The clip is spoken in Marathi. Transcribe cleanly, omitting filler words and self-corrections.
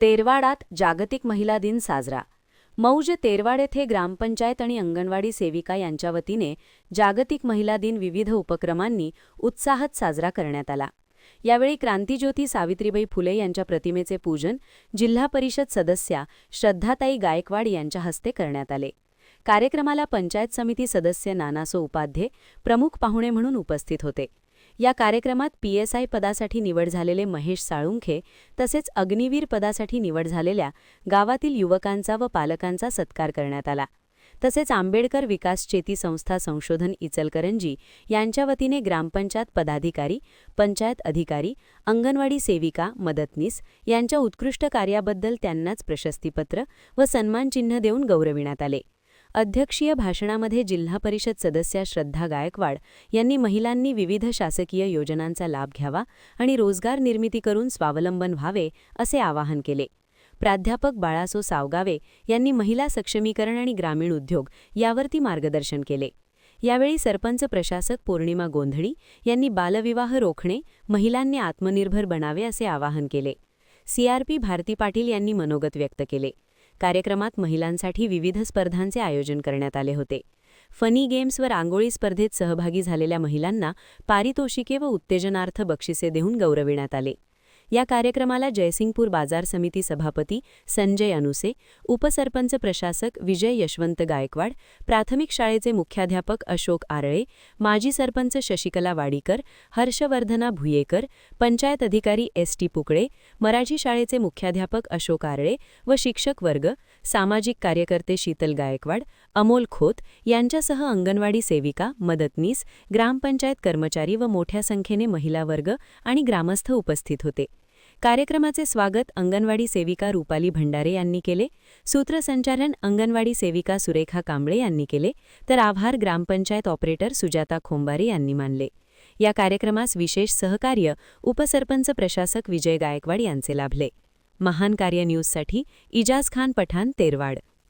तेरवाडात जागतिक महिला दिन साजरा. मौज तेरवाड येथे ग्रामपंचायत आणि अंगणवाडी सेविका यांच्या वतीने जागतिक महिला दिन विविध उपक्रमांनी उत्साहात साजरा करण्यात आला. यावेळी क्रांतिज्योती सावित्रीबाई फुले यांच्या प्रतिमेचे पूजन जिल्हा परिषद सदस्या श्रद्धाताई गायकवाड यांच्या हस्ते करण्यात आले. कार्यक्रमाला पंचायत समिती सदस्य नानासो उपाध्ये प्रमुख पाहुणे म्हणून उपस्थित होते. या कार्यक्रमात PSI पदासाठी निवड झालेले महेश साळुंखे तसेच अग्निवीर पदासाठी निवड झालेल्या गावातील युवकांचा व पालकांचा सत्कार करण्यात आला. तसेच आंबेडकर विकास चेती संस्था संशोधन इचलकरंजी यांच्या वतीने ग्रामपंचायत पदाधिकारी, पंचायत अधिकारी, अंगणवाडी सेविका, मदतनीस यांच्या उत्कृष्ट कार्याबद्दल त्यांनाच प्रशस्तीपत्र व सन्मानचिन्ह देऊन गौरविण्यात आले. अध्यक्षीय भाषणामध्ये जिल्हा परिषद सदस्या श्रद्धा गायकवाड यांनी महिलांनी विविध शासकीय योजनांचा लाभ घ्यावा आणि रोजगार निर्मिती करून स्वावलंबन व्हावे असे आवाहन केले. प्राध्यापक बाळासो सावगावे यांनी महिला सक्षमीकरण आणि ग्रामीण उद्योग यावरती मार्गदर्शन केले. यावेळी सरपंच प्रशासक पौर्णिमा गोंधळी यांनी बालविवाह रोखणे, महिलांनी आत्मनिर्भर बनावे असे आवाहन केले. CRP भारती पाटील यांनी मनोगत व्यक्त केले. कार्यक्रमात महिलांसाठी विविध स्पर्धांचे आयोजन करण्यात आले होते. फनी गेम्स व रांगोळी स्पर्धेत सहभागी झालेल्या महिलांना पारितोषिके व उत्तेजनार्थ बक्षिसे देऊन गौरविण्यात आले. या कार्यक्रमाला जयसिंगपूर बाजार समिती सभापती संजय अनुसे, उपसरपंच प्रशासक विजय यशवंत गायकवाड, प्राथमिक शाळेचे मुख्याध्यापक अशोक आरळे, माजी सरपंच शशिकला वाडीकर, हर्षवर्धना भुयेकर, पंचायत अधिकारी ST पुकळे, मराठी शाळेचे मुख्याध्यापक अशोक आरळे व शिक्षक वर्ग, सामाजिक कार्यकर्ते शीतल गायकवाड, अमोल खोत यांच्यासह अंगणवाडी सेविका, मदतनीस, ग्रामपंचायत कर्मचारी व मोठ्या संख्येने महिला वर्ग आणि ग्रामस्थ उपस्थित होते. कार्यक्रमाचे स्वागत अंगणवाडी सेविका रुपाली भंडारे यांनी केले. सूत्रसंचालन अंगणवाडी सेविका सुरेखा कांबळे यांनी केले, तर आभार ग्रामपंचायत ऑपरेटर सुजाता खोंबारे यांनी मानले. या कार्यक्रमास विशेष सहकार्य उपसरपंच प्रशासक विजय गायकवाड यांचे लाभले. महान कार्य न्यूजसाठी इजाज खान पठाण, तेरवाड.